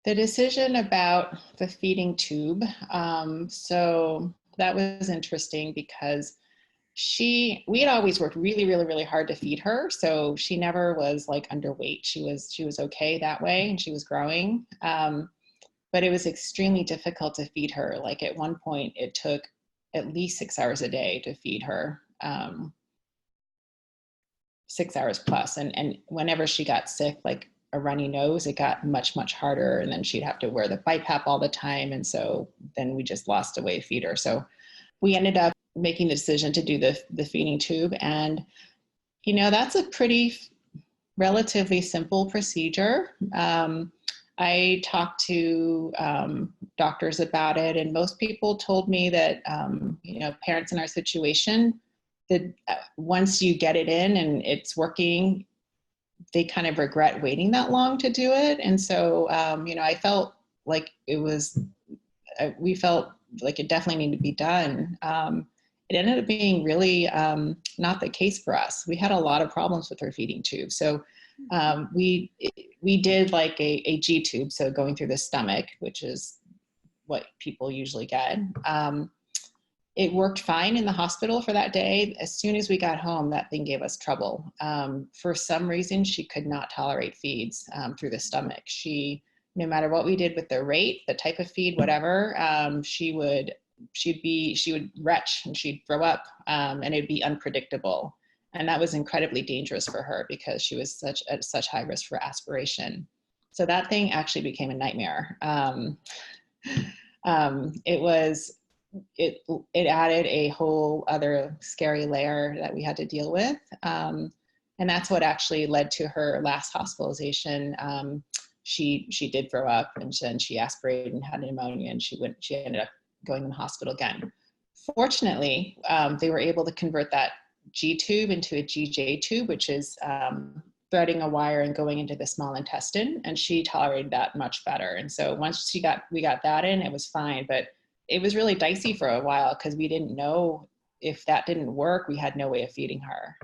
The decision about the feeding tube, so that was interesting because we had always worked really, really, really hard to feed her. So she never was like underweight. She was okay that way and she was growing. But it was extremely difficult to feed her. Like at one point it took at least 6 hours a day to feed her. 6 hours plus. And whenever she got sick, like a runny nose, it got much, much harder. And then she'd have to wear the BiPAP all the time. And so then we just lost a way to feed her. So we ended up making the decision to do the feeding tube. And, that's a pretty relatively simple procedure. I talked to doctors about it, and most people told me that, parents in our situation, that once you get it in and it's working, they kind of regret waiting that long to do it. And so, I felt like we felt like it definitely needed to be done. It ended up being really not the case for us. We had a lot of problems with our feeding tube. So we did like a G tube, so going through the stomach, which is what people usually get. It worked fine in the hospital for that day. As soon as we got home, that thing gave us trouble. For some reason, she could not tolerate feeds through the stomach. No matter what we did with the rate, the type of feed, whatever, she would retch and she'd throw up, and it'd be unpredictable. And that was incredibly dangerous for her because she was at such high risk for aspiration. So that thing actually became a nightmare. It added a whole other scary layer that we had to deal with. And that's what actually led to her last hospitalization. She did throw up, and then she aspirated and had pneumonia, and she ended up going in the hospital again. Fortunately, they were able to convert that G tube into a GJ tube, which is threading a wire and going into the small intestine, and she tolerated that much better. And so once we got that in, it was fine. But it was really dicey for a while because we didn't know if that didn't work, we had no way of feeding her.